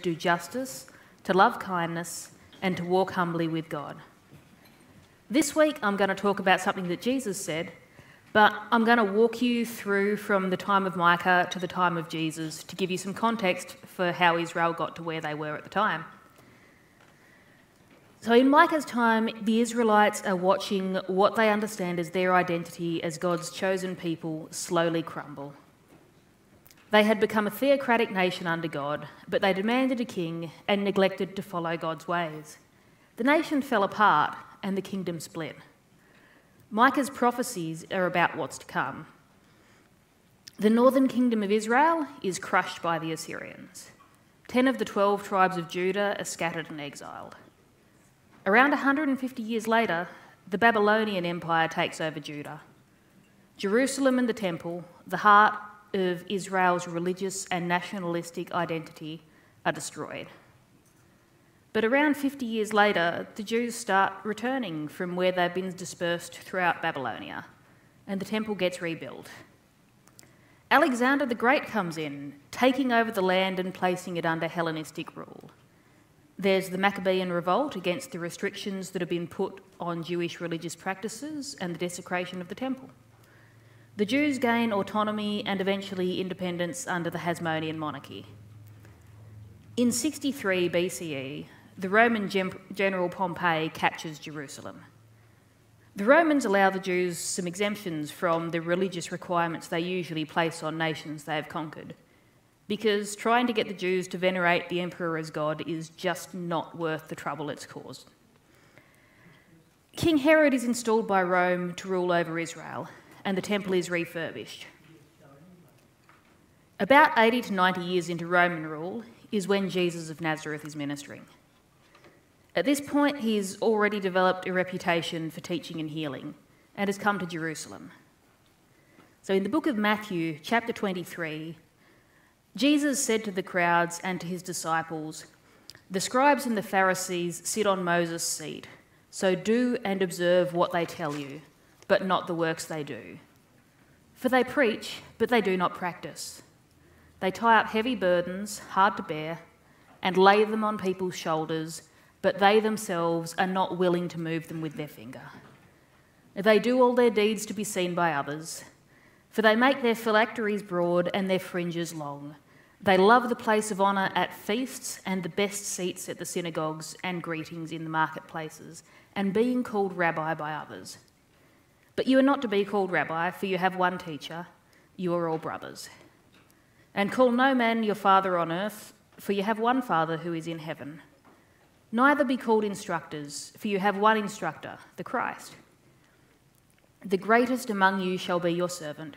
do justice, to love kindness, and to walk humbly with God. This week I'm going to talk about something that Jesus said, but I'm going to walk you through from the time of Micah to the time of Jesus to give you some context for how Israel got to where they were at the time. So in Micah's time, the Israelites are watching what they understand as their identity as God's chosen people slowly crumble. They had become a theocratic nation under God, but they demanded a king and neglected to follow God's ways. The nation fell apart and the kingdom split. Micah's prophecies are about what's to come. The northern kingdom of Israel is crushed by the Assyrians. 10 of the 12 tribes of Judah are scattered and exiled. Around 150 years later, the Babylonian Empire takes over Judah. Jerusalem and the temple, the heart of Israel's religious and nationalistic identity, are destroyed. But around 50 years later, the Jews start returning from where they've been dispersed throughout Babylonia, and the temple gets rebuilt. Alexander the Great comes in, taking over the land and placing it under Hellenistic rule. There's the Maccabean revolt against the restrictions that have been put on Jewish religious practices and the desecration of the temple. The Jews gain autonomy and eventually independence under the Hasmonean monarchy. In 63 BCE, the Roman general Pompey captures Jerusalem. The Romans allow the Jews some exemptions from the religious requirements they usually place on nations they have conquered, because trying to get the Jews to venerate the emperor as God is just not worth the trouble it's caused. King Herod is installed by Rome to rule over Israel, and the temple is refurbished. About 80 to 90 years into Roman rule is when Jesus of Nazareth is ministering. At this point, he's already developed a reputation for teaching and healing, and has come to Jerusalem. So in the book of Matthew, chapter 23, Jesus said to the crowds and to his disciples, "The scribes and the Pharisees sit on Moses' seat, so do and observe what they tell you, but not the works they do. For they preach, but they do not practice. They tie up heavy burdens, hard to bear, and lay them on people's shoulders, but they themselves are not willing to move them with their finger. They do all their deeds to be seen by others, for they make their phylacteries broad and their fringes long. They love the place of honour at feasts and the best seats at the synagogues and greetings in the marketplaces, and being called rabbi by others. But you are not to be called rabbi, for you have one teacher, you are all brothers. And call no man your father on earth, for you have one Father who is in heaven. Neither be called instructors, for you have one instructor, the Christ. The greatest among you shall be your servant.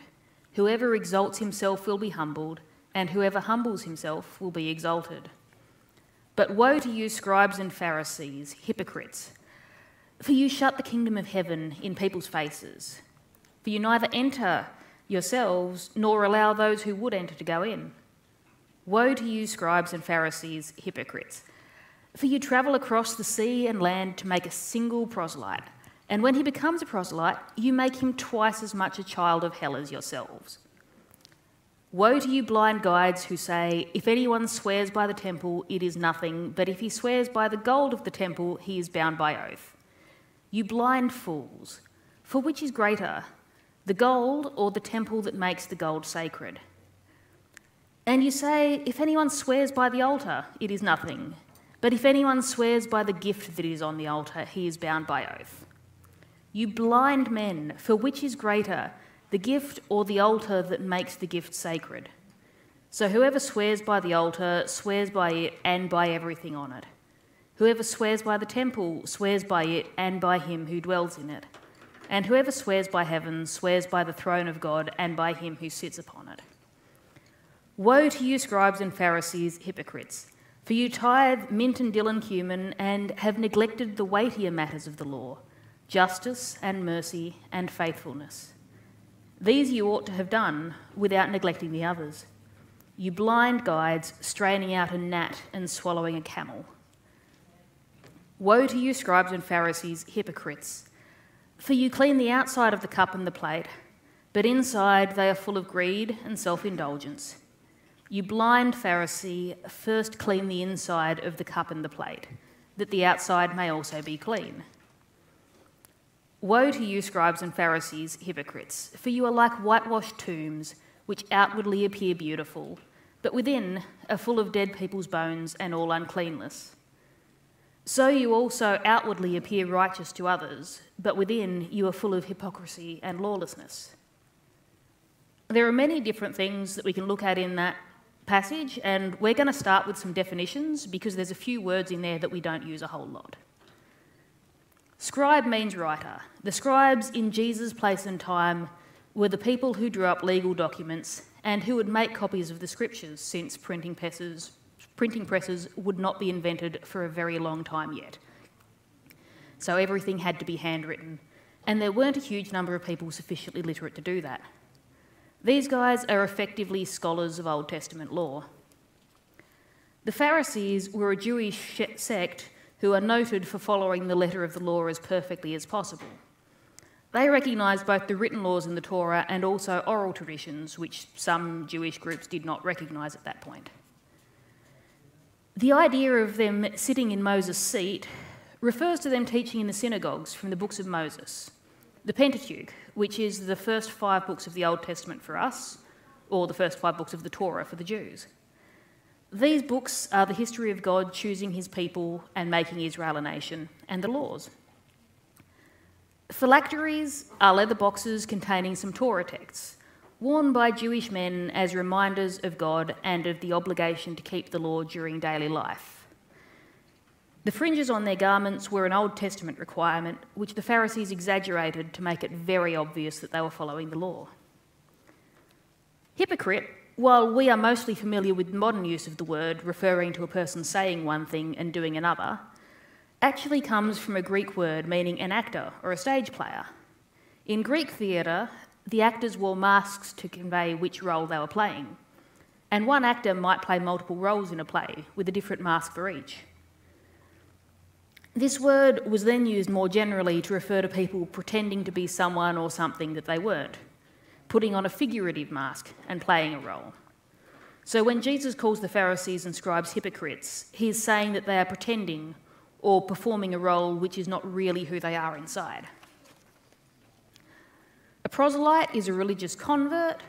Whoever exalts himself will be humbled, and whoever humbles himself will be exalted. But woe to you, scribes and Pharisees, hypocrites! For you shut the kingdom of heaven in people's faces. For you neither enter yourselves, nor allow those who would enter to go in. Woe to you, scribes and Pharisees, hypocrites! For you travel across the sea and land to make a single proselyte, and when he becomes a proselyte, you make him twice as much a child of hell as yourselves. Woe to you, blind guides, who say, if anyone swears by the temple, it is nothing, but if he swears by the gold of the temple, he is bound by oath. You blind fools, for which is greater, the gold or the temple that makes the gold sacred? And you say, if anyone swears by the altar, it is nothing, but if anyone swears by the gift that is on the altar, he is bound by oath. You blind men, for which is greater, the gift or the altar that makes the gift sacred? So whoever swears by the altar swears by it and by everything on it. Whoever swears by the temple swears by it and by him who dwells in it. And whoever swears by heaven swears by the throne of God and by him who sits upon it. Woe to you, scribes and Pharisees, hypocrites! For you tithe mint and dill and cumin and have neglected the weightier matters of the law, justice and mercy and faithfulness. These you ought to have done without neglecting the others. You blind guides, straining out a gnat and swallowing a camel. Woe to you, scribes and Pharisees, hypocrites! For you clean the outside of the cup and the plate, but inside they are full of greed and self-indulgence. "You blind Pharisee, first clean the inside of the cup and the plate, that the outside may also be clean. Woe to you, scribes and Pharisees, hypocrites, for you are like whitewashed tombs, which outwardly appear beautiful, but within are full of dead people's bones and all uncleanness. So you also outwardly appear righteous to others, but within you are full of hypocrisy and lawlessness." There are many different things that we can look at in that passage, and we're going to start with some definitions because there's a few words in there that we don't use a whole lot. Scribe means writer. The scribes in Jesus' place and time were the people who drew up legal documents and who would make copies of the scriptures, since printing presses would not be invented for a very long time yet. So everything had to be handwritten, and there weren't a huge number of people sufficiently literate to do that. These guys are effectively scholars of Old Testament law. The Pharisees were a Jewish sect who are noted for following the letter of the law as perfectly as possible. They recognised both the written laws in the Torah and also oral traditions, which some Jewish groups did not recognise at that point. The idea of them sitting in Moses' seat refers to them teaching in the synagogues from the books of Moses, the Pentateuch, which is the first 5 books of the Old Testament for us, or the first 5 books of the Torah for the Jews. These books are the history of God choosing his people and making Israel a nation, and the laws. Phylacteries are leather boxes containing some Torah texts, worn by Jewish men as reminders of God and of the obligation to keep the law during daily life. The fringes on their garments were an Old Testament requirement, which the Pharisees exaggerated to make it very obvious that they were following the law. Hypocrite, while we are mostly familiar with modern use of the word, referring to a person saying one thing and doing another, actually comes from a Greek word meaning an actor or a stage player. In Greek theatre, the actors wore masks to convey which role they were playing, and one actor might play multiple roles in a play with a different mask for each. This word was then used more generally to refer to people pretending to be someone or something that they weren't, putting on a figurative mask and playing a role. So when Jesus calls the Pharisees and scribes hypocrites, he is saying that they are pretending or performing a role which is not really who they are inside. A proselyte is a religious convert.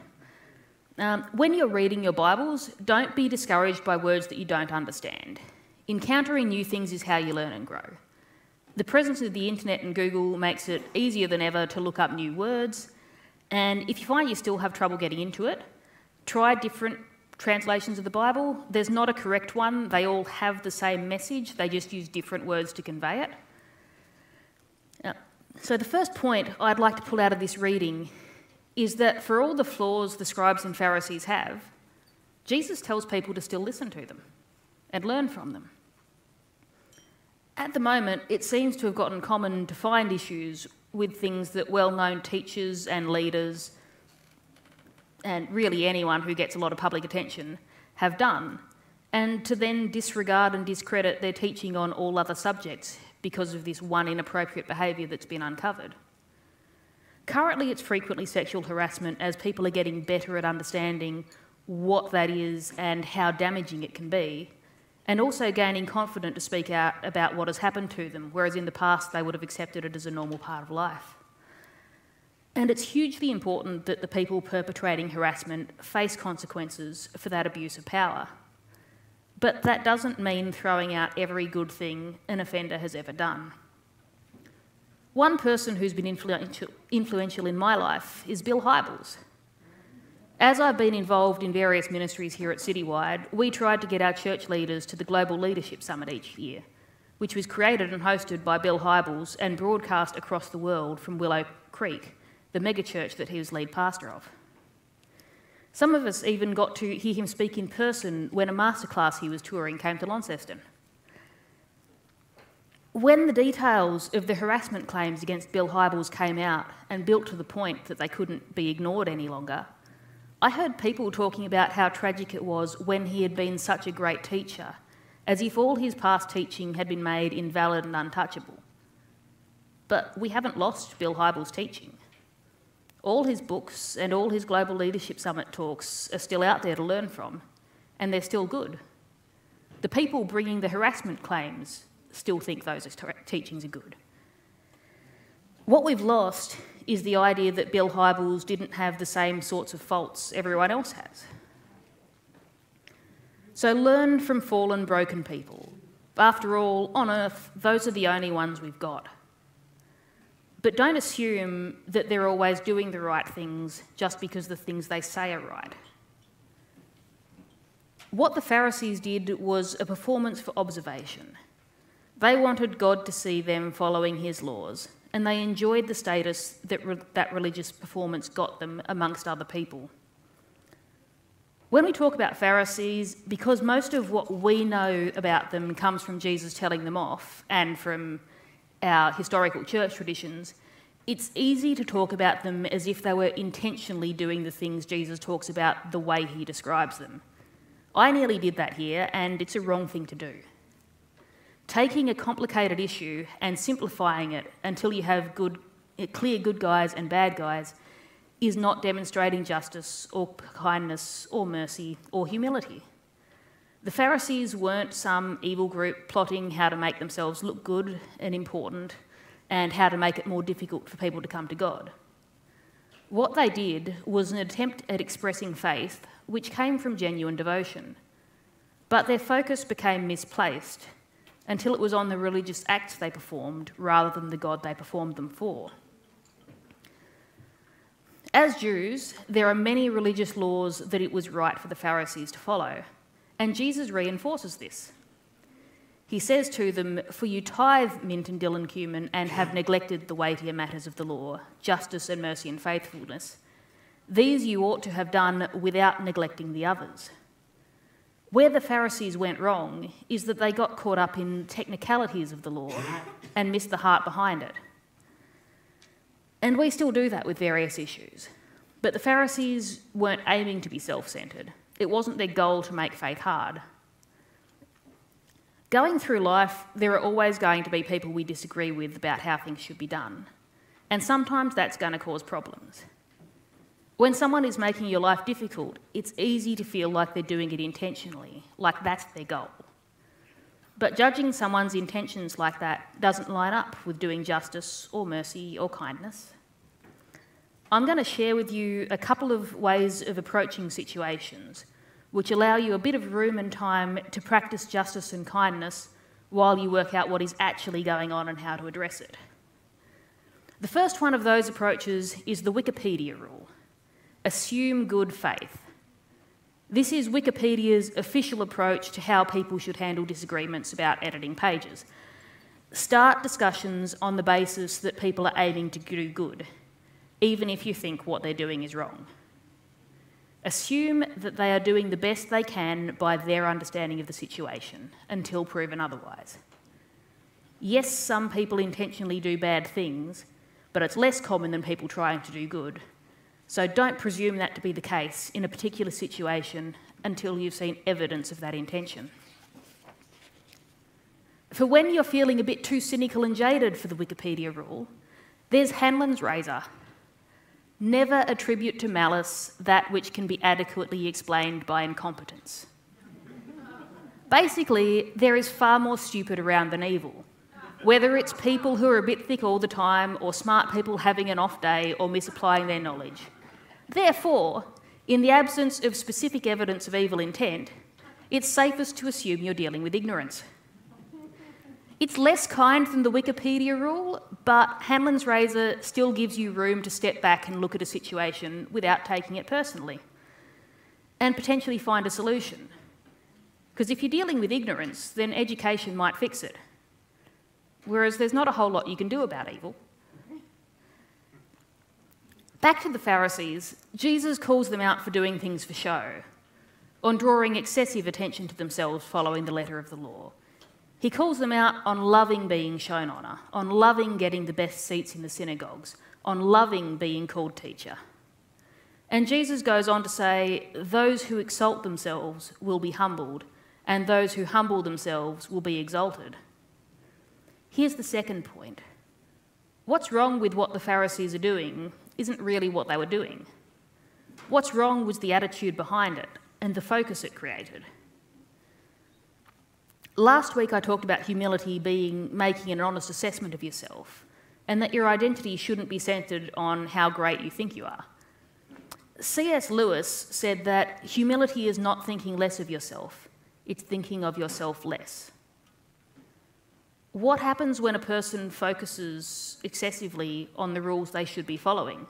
When you're reading your Bibles, don't be discouraged by words that you don't understand. Encountering new things is how you learn and grow. The presence of the internet and Google makes it easier than ever to look up new words, and if you find you still have trouble getting into it, try different translations of the Bible. There's not a correct one. They all have the same message. They just use different words to convey it. So the first point I'd like to pull out of this reading is that for all the flaws the scribes and Pharisees have, Jesus tells people to still listen to them and learn from them. At the moment, it seems to have gotten common to find issues with things that well-known teachers and leaders, and really anyone who gets a lot of public attention, have done, and to then disregard and discredit their teaching on all other subjects because of this one inappropriate behaviour that's been uncovered. Currently, it's frequently sexual harassment as people are getting better at understanding what that is and how damaging it can be, and also gaining confidence to speak out about what has happened to them, whereas in the past they would have accepted it as a normal part of life. And it's hugely important that the people perpetrating harassment face consequences for that abuse of power. But that doesn't mean throwing out every good thing an offender has ever done. One person who's been influential in my life is Bill Hybels. As I've been involved in various ministries here at Citywide, we tried to get our church leaders to the Global Leadership Summit each year, which was created and hosted by Bill Hybels and broadcast across the world from Willow Creek, the megachurch that he was lead pastor of. Some of us even got to hear him speak in person when a masterclass he was touring came to Launceston. When the details of the harassment claims against Bill Hybels came out and built to the point that they couldn't be ignored any longer, I heard people talking about how tragic it was when he had been such a great teacher, as if all his past teaching had been made invalid and untouchable. But we haven't lost Bill Hybels' teaching. All his books and all his Global Leadership Summit talks are still out there to learn from, and they're still good. The people bringing the harassment claims still think those teachings are good. What we've lost is the idea that Bill Hybels didn't have the same sorts of faults everyone else has. So learn from fallen, broken people. After all, on earth, those are the only ones we've got. But don't assume that they're always doing the right things just because the things they say are right. What the Pharisees did was a performance for observation. They wanted God to see them following his laws, and they enjoyed the status that religious performance got them amongst other people. When we talk about Pharisees, because most of what we know about them comes from Jesus telling them off and from our historical church traditions, it's easy to talk about them as if they were intentionally doing the things Jesus talks about the way he describes them. I nearly did that here, and it's a wrong thing to do. Taking a complicated issue and simplifying it until you have clear good guys and bad guys is not demonstrating justice or kindness or mercy or humility. The Pharisees weren't some evil group plotting how to make themselves look good and important and how to make it more difficult for people to come to God. What they did was an attempt at expressing faith which came from genuine devotion, but their focus became misplaced until it was on the religious acts they performed rather than the God they performed them for. As Jews, there are many religious laws that it was right for the Pharisees to follow, and Jesus reinforces this. He says to them, "For you tithe mint and dill and cumin and have neglected the weightier matters of the law, justice and mercy and faithfulness. These you ought to have done without neglecting the others." Where the Pharisees went wrong is that they got caught up in technicalities of the law and missed the heart behind it. And we still do that with various issues. But the Pharisees weren't aiming to be self-centred. It wasn't their goal to make faith hard. Going through life, there are always going to be people we disagree with about how things should be done. And sometimes that's going to cause problems. When someone is making your life difficult, it's easy to feel like they're doing it intentionally, like that's their goal. But judging someone's intentions like that doesn't line up with doing justice or mercy or kindness. I'm going to share with you a couple of ways of approaching situations which allow you a bit of room and time to practice justice and kindness while you work out what is actually going on and how to address it. The first one of those approaches is the Wikipedia rule. Assume good faith. This is Wikipedia's official approach to how people should handle disagreements about editing pages. Start discussions on the basis that people are aiming to do good, even if you think what they're doing is wrong. Assume that they are doing the best they can by their understanding of the situation, until proven otherwise. Yes, some people intentionally do bad things, but it's less common than people trying to do good. So don't presume that to be the case in a particular situation until you've seen evidence of that intention. For when you're feeling a bit too cynical and jaded for the Wikipedia rule, there's Hanlon's razor. Never attribute to malice that which can be adequately explained by incompetence. Basically, there is far more stupid around than evil. Whether it's people who are a bit thick all the time, or smart people having an off day or misapplying their knowledge. Therefore, in the absence of specific evidence of evil intent, it's safest to assume you're dealing with ignorance. It's less kind than the Wikipedia rule, but Hanlon's razor still gives you room to step back and look at a situation without taking it personally, and potentially find a solution. Because if you're dealing with ignorance, then education might fix it. Whereas there's not a whole lot you can do about evil. Back to the Pharisees, Jesus calls them out for doing things for show, on drawing excessive attention to themselves following the letter of the law. He calls them out on loving being shown honour, on loving getting the best seats in the synagogues, on loving being called teacher. And Jesus goes on to say, those who exalt themselves will be humbled, and those who humble themselves will be exalted. Here's the second point. What's wrong with what the Pharisees are doing isn't really what they were doing. What's wrong was the attitude behind it, and the focus it created. Last week I talked about humility being making an honest assessment of yourself, and that your identity shouldn't be centred on how great you think you are. C.S. Lewis said that humility is not thinking less of yourself, it's thinking of yourself less. What happens when a person focuses excessively on the rules they should be following?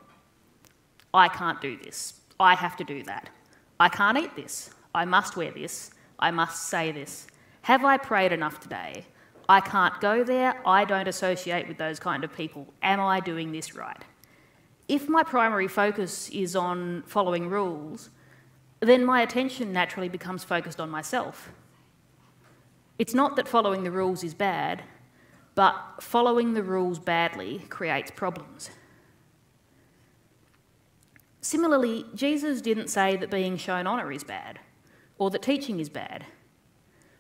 I can't do this. I have to do that. I can't eat this. I must wear this. I must say this. Have I prayed enough today? I can't go there. I don't associate with those kind of people. Am I doing this right? If my primary focus is on following rules, then my attention naturally becomes focused on myself. It's not that following the rules is bad, but following the rules badly creates problems. Similarly, Jesus didn't say that being shown honour is bad, or that teaching is bad,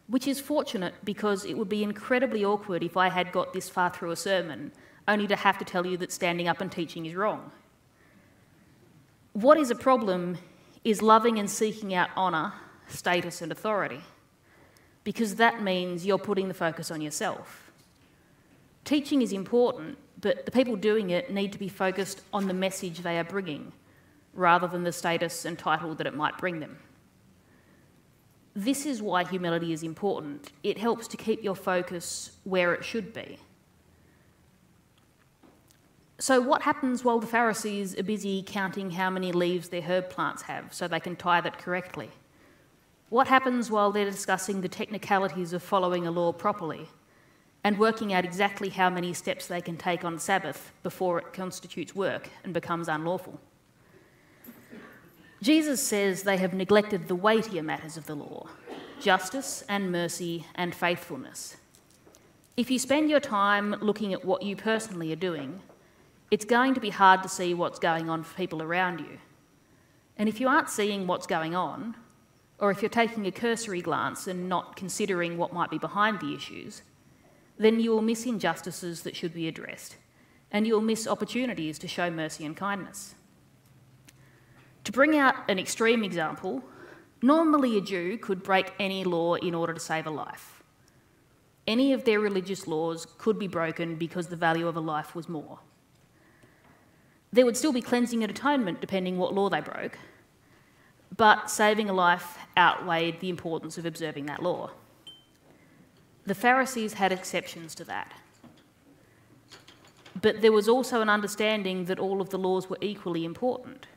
which is fortunate because it would be incredibly awkward if I had got this far through a sermon only to have to tell you that standing up and teaching is wrong. What is a problem is loving and seeking out honour, status and authority, because that means you're putting the focus on yourself. Teaching is important, but the people doing it need to be focused on the message they are bringing, rather than the status and title that it might bring them. This is why humility is important. It helps to keep your focus where it should be. So what happens while the Pharisees are busy counting how many leaves their herb plants have so they can tithe it correctly? What happens while they're discussing the technicalities of following a law properly and working out exactly how many steps they can take on Sabbath before it constitutes work and becomes unlawful? Jesus says they have neglected the weightier matters of the law, justice and mercy and faithfulness. If you spend your time looking at what you personally are doing, it's going to be hard to see what's going on for people around you. And if you aren't seeing what's going on, or if you're taking a cursory glance and not considering what might be behind the issues, then you will miss injustices that should be addressed, and you will miss opportunities to show mercy and kindness. To bring out an extreme example, normally a Jew could break any law in order to save a life. Any of their religious laws could be broken because the value of a life was more. There would still be cleansing and atonement depending what law they broke, but saving a life outweighed the importance of observing that law. The Pharisees had exceptions to that. But there was also an understanding that all of the laws were equally important.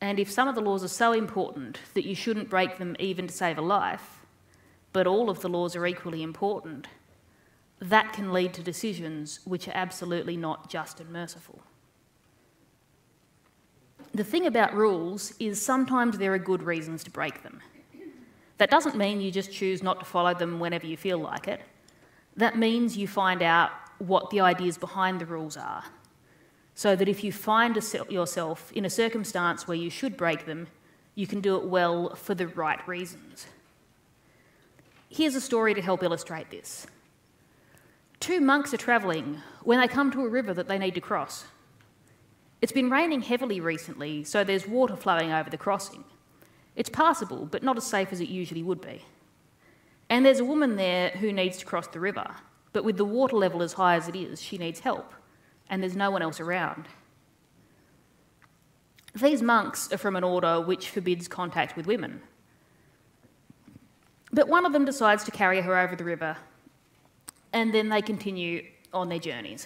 And if some of the laws are so important that you shouldn't break them even to save a life, but all of the laws are equally important, that can lead to decisions which are absolutely not just and merciful. The thing about rules is sometimes there are good reasons to break them. That doesn't mean you just choose not to follow them whenever you feel like it. That means you find out what the ideas behind the rules are, so that if you find yourself in a circumstance where you should break them, you can do it well for the right reasons. Here's a story to help illustrate this. Two monks are travelling when they come to a river that they need to cross. It's been raining heavily recently, so there's water flowing over the crossing. It's passable, but not as safe as it usually would be. And there's a woman there who needs to cross the river, but with the water level as high as it is, she needs help, and there's no one else around. These monks are from an order which forbids contact with women. But one of them decides to carry her over the river, and then they continue on their journeys.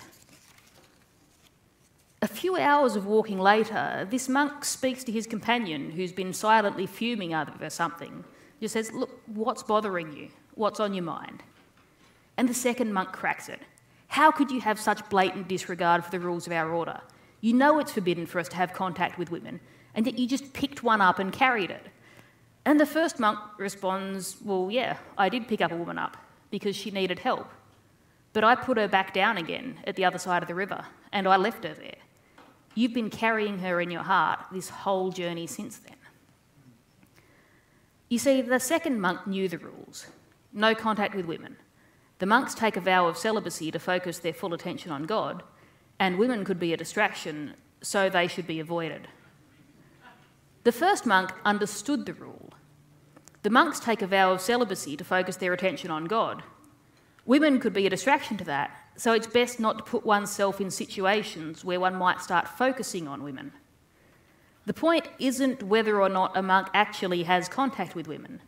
A few hours of walking later, this monk speaks to his companion, who's been silently fuming over something. He just says, "Look, what's bothering you? What's on your mind?" And the second monk cracks it. "How could you have such blatant disregard for the rules of our order? You know it's forbidden for us to have contact with women, and yet you just picked one up and carried it." And the first monk responds, "Well, yeah, I did pick up a woman up because she needed help. But I put her back down again at the other side of the river, and I left her there. You've been carrying her in your heart this whole journey since then." You see, the second monk knew the rules. No contact with women. The monks take a vow of celibacy to focus their full attention on God, and women could be a distraction, so they should be avoided. The first monk understood the rule, The monks take a vow of celibacy to focus their attention on God. Women could be a distraction to that, so it's best not to put oneself in situations where one might start focusing on women. The point isn't whether or not a monk actually has contact with women.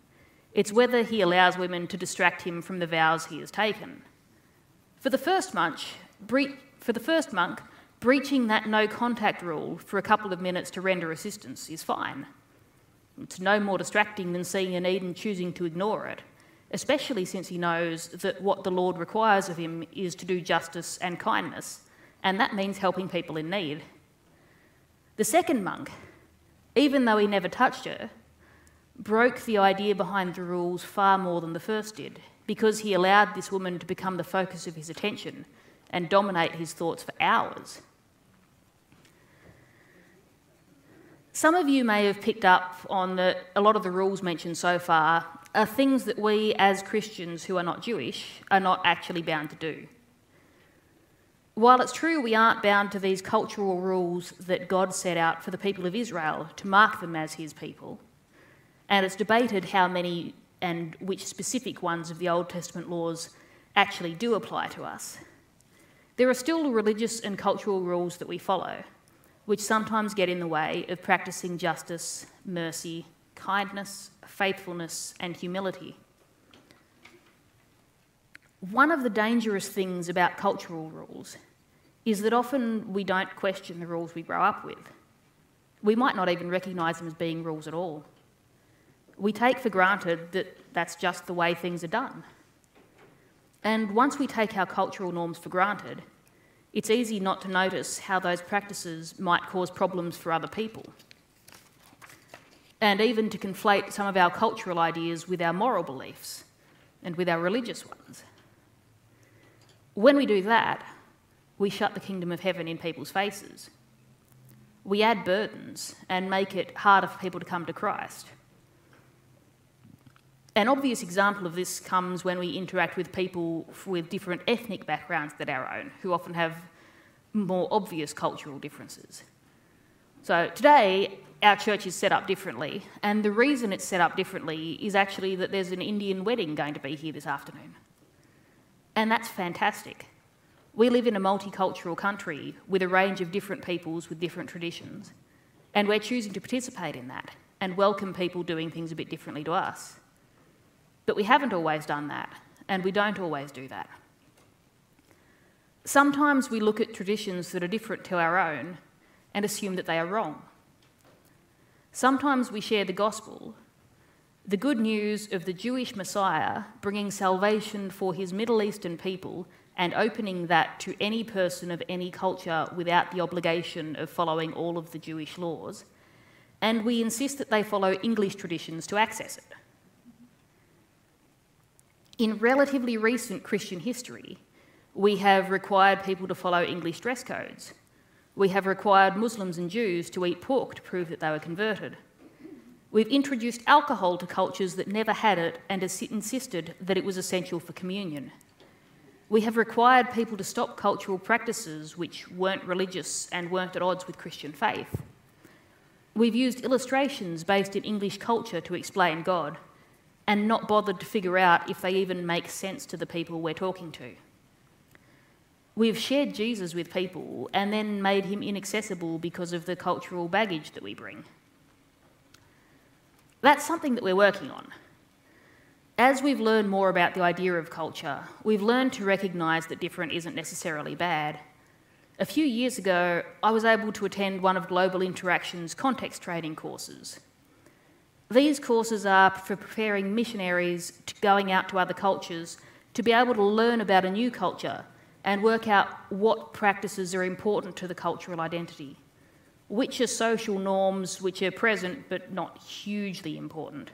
It's whether he allows women to distract him from the vows he has taken. For the first monk, breaching that no contact rule for a couple of minutes to render assistance is fine. It's no more distracting than seeing a need and choosing to ignore it, especially since he knows that what the Lord requires of him is to do justice and kindness, and that means helping people in need. The second monk, even though he never touched her, broke the idea behind the rules far more than the first did, because he allowed this woman to become the focus of his attention and dominate his thoughts for hours. Some of you may have picked up on that a lot of the rules mentioned so far are things that we as Christians who are not Jewish are not actually bound to do. While it's true we aren't bound to these cultural rules that God set out for the people of Israel to mark them as his people, and it's debated how many and which specific ones of the Old Testament laws actually do apply to us, there are still religious and cultural rules that we follow, which sometimes get in the way of practicing justice, mercy, kindness, faithfulness, and humility. One of the dangerous things about cultural rules is that often we don't question the rules we grow up with. We might not even recognise them as being rules at all. We take for granted that that's just the way things are done. And once we take our cultural norms for granted, it's easy not to notice how those practices might cause problems for other people, and even to conflate some of our cultural ideas with our moral beliefs and with our religious ones. When we do that, we shut the kingdom of heaven in people's faces. We add burdens and make it harder for people to come to Christ. An obvious example of this comes when we interact with people with different ethnic backgrounds than our own, who often have more obvious cultural differences. So today, our church is set up differently, and the reason it's set up differently is actually that there's an Indian wedding going to be here this afternoon. And that's fantastic. We live in a multicultural country with a range of different peoples with different traditions, and we're choosing to participate in that and welcome people doing things a bit differently to us. But we haven't always done that, and we don't always do that. Sometimes we look at traditions that are different to our own and assume that they are wrong. Sometimes we share the gospel, the good news of the Jewish Messiah bringing salvation for his Middle Eastern people and opening that to any person of any culture without the obligation of following all of the Jewish laws, and we insist that they follow English traditions to access it. In relatively recent Christian history, we have required people to follow English dress codes. We have required Muslims and Jews to eat pork to prove that they were converted. We've introduced alcohol to cultures that never had it and insisted that it was essential for communion. We have required people to stop cultural practices which weren't religious and weren't at odds with Christian faith. We've used illustrations based in English culture to explain God, and not bothered to figure out if they even make sense to the people we're talking to. We've shared Jesus with people and then made him inaccessible because of the cultural baggage that we bring. That's something that we're working on. As we've learned more about the idea of culture, we've learned to recognise that different isn't necessarily bad. A few years ago, I was able to attend one of Global Interaction's context training courses. These courses are for preparing missionaries going out to other cultures to be able to learn about a new culture and work out what practices are important to the cultural identity, which are social norms which are present but not hugely important,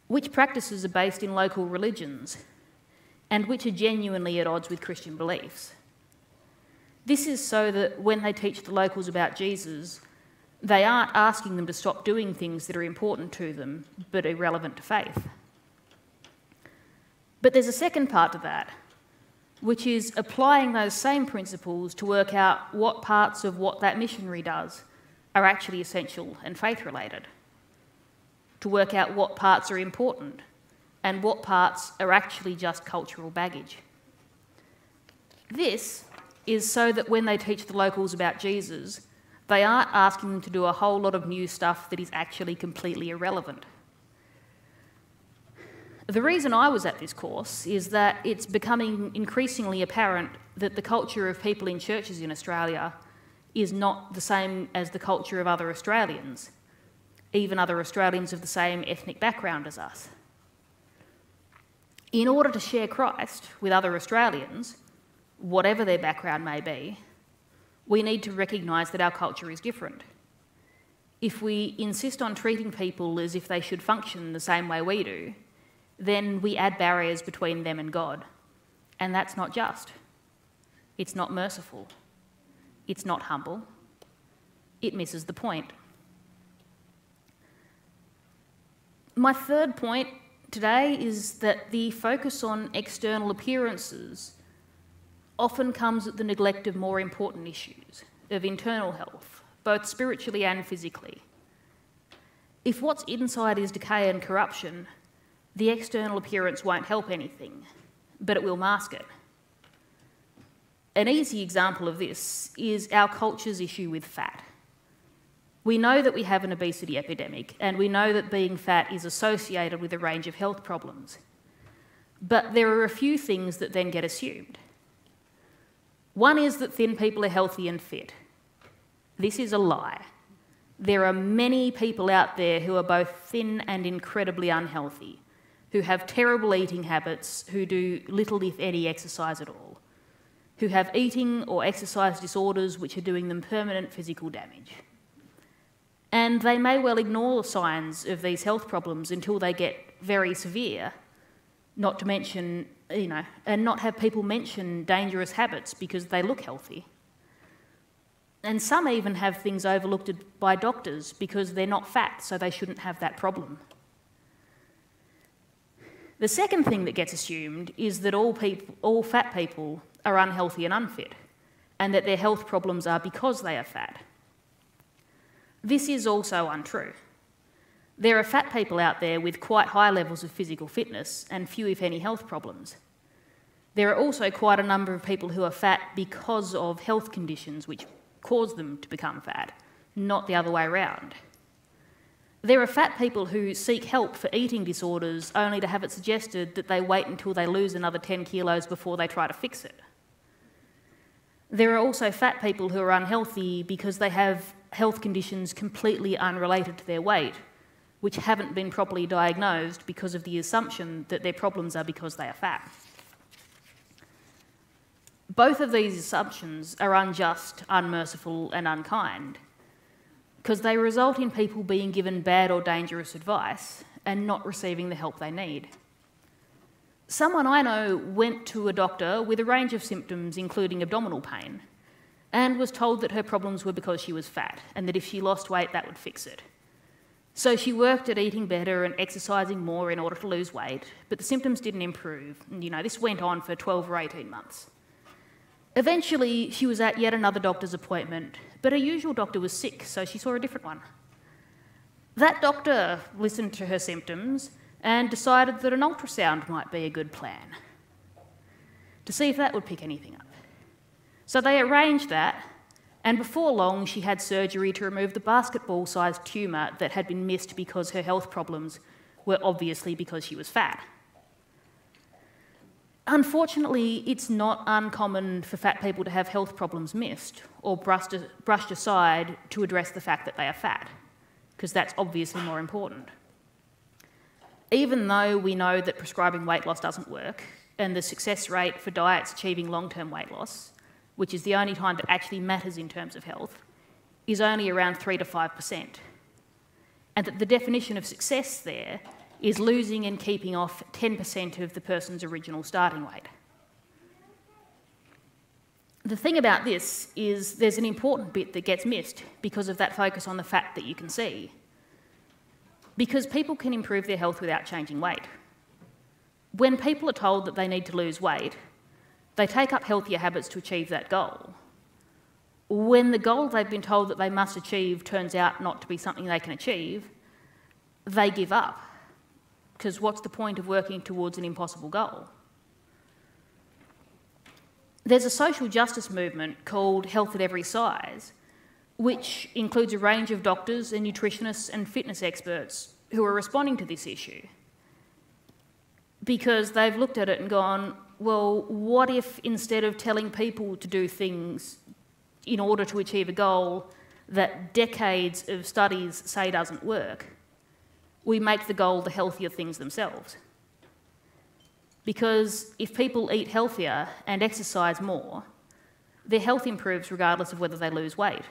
which practices are based in local religions, and which are genuinely at odds with Christian beliefs. This is so that when they teach the locals about Jesus, they aren't asking them to stop doing things that are important to them but irrelevant to faith. But there's a second part to that, which is applying those same principles to work out what parts of what that missionary does are actually essential and faith-related. to work out what parts are important and what parts are actually just cultural baggage. This is so that when they teach the locals about Jesus, they aren't asking them to do a whole lot of new stuff that is actually completely irrelevant. The reason I was at this course is that it's becoming increasingly apparent that the culture of people in churches in Australia is not the same as the culture of other Australians, even other Australians of the same ethnic background as us. In order to share Christ with other Australians, whatever their background may be, we need to recognise that our culture is different. If we insist on treating people as if they should function the same way we do, then we add barriers between them and God. And that's not just. It's not merciful. It's not humble. It misses the point. My third point today is that the focus on external appearances often comes at the neglect of more important issues, of internal health, both spiritually and physically. If what's inside is decay and corruption, the external appearance won't help anything, but it will mask it. An easy example of this is our culture's issue with fat. We know that we have an obesity epidemic, and we know that being fat is associated with a range of health problems. But there are a few things that then get assumed. One is that thin people are healthy and fit. This is a lie. There are many people out there who are both thin and incredibly unhealthy, who have terrible eating habits, who do little if any exercise at all, who have eating or exercise disorders which are doing them permanent physical damage. And they may well ignore signs of these health problems until they get very severe, not to mention, and not have people mention dangerous habits because they look healthy. And some even have things overlooked by doctors because they're not fat, so they shouldn't have that problem. The second thing that gets assumed is that all fat people are unhealthy and unfit, and that their health problems are because they are fat. This is also untrue. There are fat people out there with quite high levels of physical fitness and few, if any, health problems. There are also quite a number of people who are fat because of health conditions which cause them to become fat, not the other way around. There are fat people who seek help for eating disorders only to have it suggested that they wait until they lose another 10 kilos before they try to fix it. There are also fat people who are unhealthy because they have health conditions completely unrelated to their weight, which haven't been properly diagnosed because of the assumption that their problems are because they are fat. Both of these assumptions are unjust, unmerciful, and unkind, because they result in people being given bad or dangerous advice and not receiving the help they need. Someone I know went to a doctor with a range of symptoms, including abdominal pain, and was told that her problems were because she was fat, and that if she lost weight, that would fix it. So she worked at eating better and exercising more in order to lose weight, but the symptoms didn't improve. And, this went on for 12 or 18 months. Eventually, she was at yet another doctor's appointment, but her usual doctor was sick, so she saw a different one. That doctor listened to her symptoms and decided that an ultrasound might be a good plan, to see if that would pick anything up. So they arranged that, and before long she had surgery to remove the basketball-sized tumour that had been missed because her health problems were obviously because she was fat. Unfortunately, it's not uncommon for fat people to have health problems missed or brushed aside to address the fact that they are fat, because that's obviously more important. Even though we know that prescribing weight loss doesn't work, and the success rate for diets achieving long-term weight loss, which is the only time that actually matters in terms of health, is only around 3 to 5%. And that the definition of success there is losing and keeping off 10% of the person's original starting weight. The thing about this is there's an important bit that gets missed because of that focus on the fat that you can see. Because people can improve their health without changing weight. When people are told that they need to lose weight, they take up healthier habits to achieve that goal. When the goal they've been told that they must achieve turns out not to be something they can achieve, they give up, because what's the point of working towards an impossible goal? There's a social justice movement called Health at Every Size, which includes a range of doctors and nutritionists and fitness experts who are responding to this issue, because they've looked at it and gone, well, what if instead of telling people to do things in order to achieve a goal that decades of studies say doesn't work, we make the goal the healthier things themselves? Because if people eat healthier and exercise more, their health improves regardless of whether they lose weight.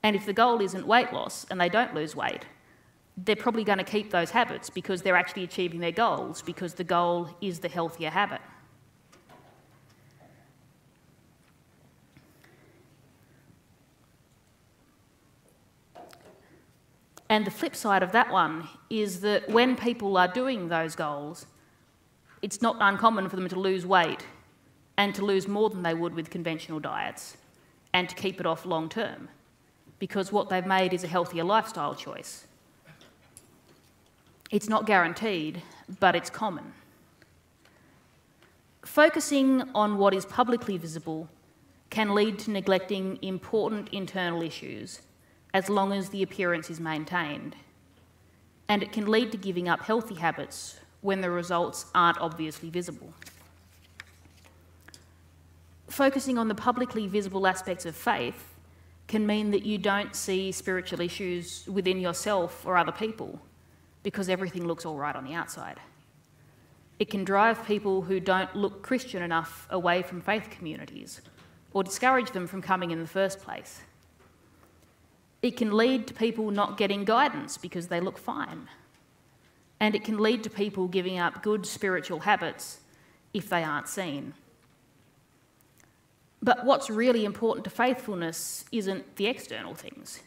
And if the goal isn't weight loss and they don't lose weight, they're probably going to keep those habits because they're actually achieving their goals, because the goal is the healthier habit. And the flip side of that one is that when people are doing those goals, it's not uncommon for them to lose weight and to lose more than they would with conventional diets and to keep it off long term, because what they've made is a healthier lifestyle choice. It's not guaranteed, but it's common. Focusing on what is publicly visible can lead to neglecting important internal issues as long as the appearance is maintained. And it can lead to giving up healthy habits when the results aren't obviously visible. Focusing on the publicly visible aspects of faith can mean that you don't see spiritual issues within yourself or other people because everything looks all right on the outside. It can drive people who don't look Christian enough away from faith communities or discourage them from coming in the first place. It can lead to people not getting guidance because they look fine. And it can lead to people giving up good spiritual habits if they aren't seen. But what's really important to faithfulness isn't the external things.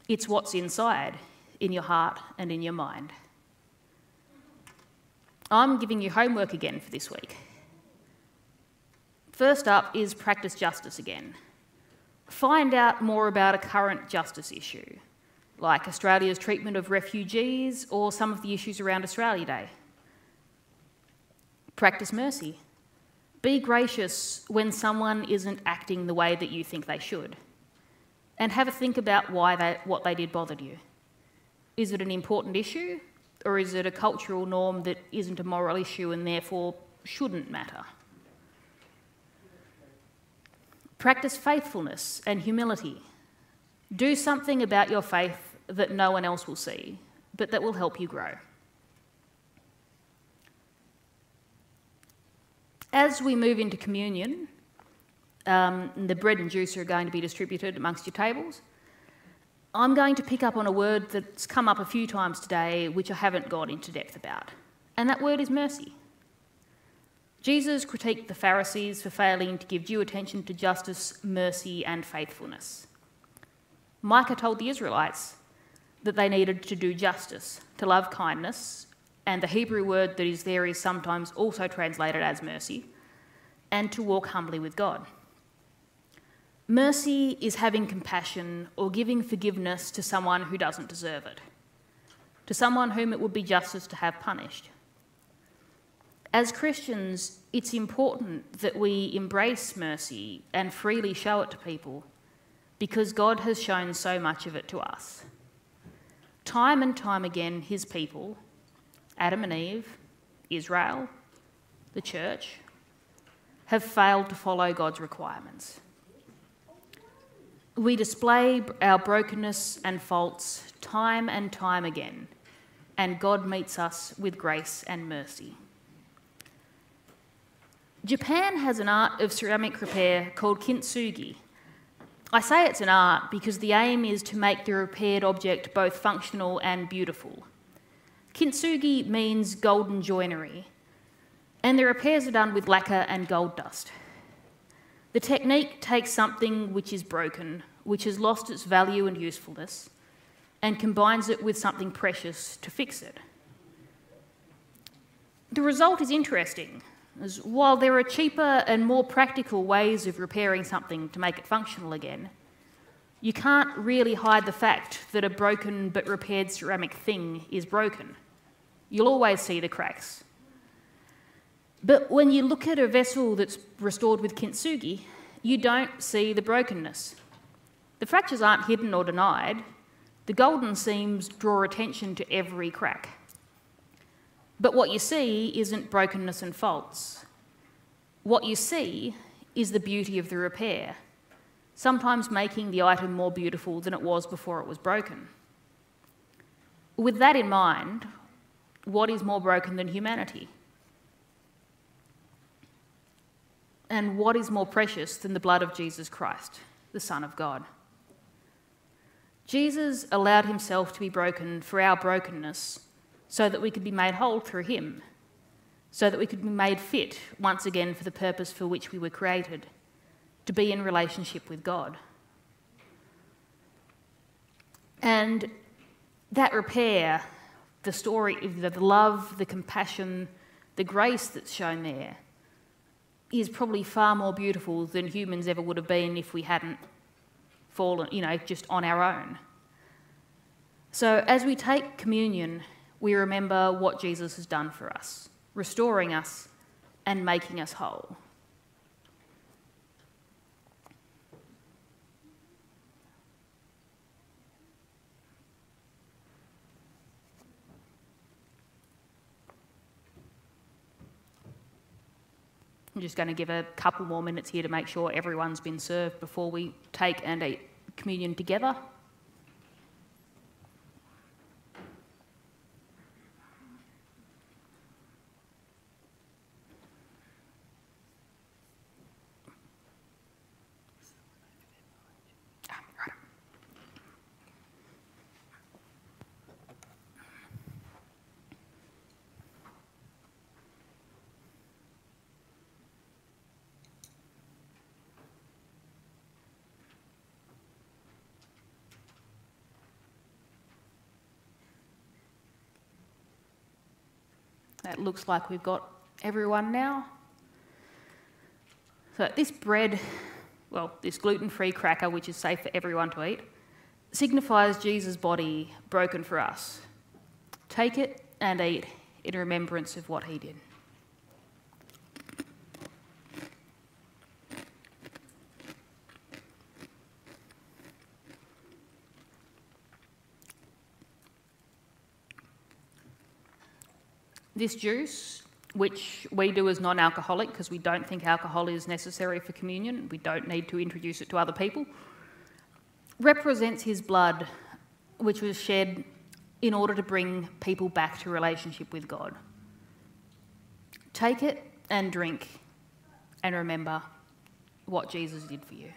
It's what's inside, in your heart and in your mind. I'm giving you homework again for this week. First up is practice justice again. Find out more about a current justice issue, like Australia's treatment of refugees or some of the issues around Australia Day. Practice mercy. Be gracious when someone isn't acting the way that you think they should. And have a think about what they did bothered you. Is it an important issue, or is it a cultural norm that isn't a moral issue and therefore shouldn't matter? Practice faithfulness and humility. Do something about your faith that no one else will see, but that will help you grow. As we move into communion, the bread and juice are going to be distributed amongst your tables. I'm going to pick up on a word that's come up a few times today, which I haven't gone into depth about, and that word is mercy. Jesus critiqued the Pharisees for failing to give due attention to justice, mercy, and faithfulness. Micah told the Israelites that they needed to do justice, to love kindness, and the Hebrew word that is there is sometimes also translated as mercy, and to walk humbly with God. Mercy is having compassion or giving forgiveness to someone who doesn't deserve it, to someone whom it would be justice to have punished. As Christians, it's important that we embrace mercy and freely show it to people because God has shown so much of it to us. Time and time again, his people, Adam and Eve, Israel, the church, have failed to follow God's requirements. We display our brokenness and faults time and time again, and God meets us with grace and mercy. Japan has an art of ceramic repair called kintsugi. I say it's an art because the aim is to make the repaired object both functional and beautiful. Kintsugi means golden joinery, and the repairs are done with lacquer and gold dust. The technique takes something which is broken, which has lost its value and usefulness, and combines it with something precious to fix it. The result is interesting, as while there are cheaper and more practical ways of repairing something to make it functional again, you can't really hide the fact that a broken but repaired ceramic thing is broken. You'll always see the cracks. But when you look at a vessel that's restored with kintsugi, you don't see the brokenness. The fractures aren't hidden or denied. The golden seams draw attention to every crack. But what you see isn't brokenness and faults. What you see is the beauty of the repair, sometimes making the item more beautiful than it was before it was broken. With that in mind, what is more broken than humanity? And what is more precious than the blood of Jesus Christ, the Son of God? Jesus allowed himself to be broken for our brokenness so that we could be made whole through him, so that we could be made fit once again for the purpose for which we were created, to be in relationship with God. And that repair, the story, the love, the compassion, the grace that's shown there, is probably far more beautiful than humans ever would have been if we hadn't fallen, just on our own. So as we take communion, we remember what Jesus has done for us, restoring us and making us whole. I'm just going to give a couple more minutes here to make sure everyone's been served before we take and eat communion together. It looks like we've got everyone now. So this bread, this gluten-free cracker, which is safe for everyone to eat, signifies Jesus' body broken for us. Take it and eat in remembrance of what he did. This juice, which we do as non-alcoholic because we don't think alcohol is necessary for communion, we don't need to introduce it to other people, represents his blood, which was shed in order to bring people back to relationship with God. Take it and drink and remember what Jesus did for you.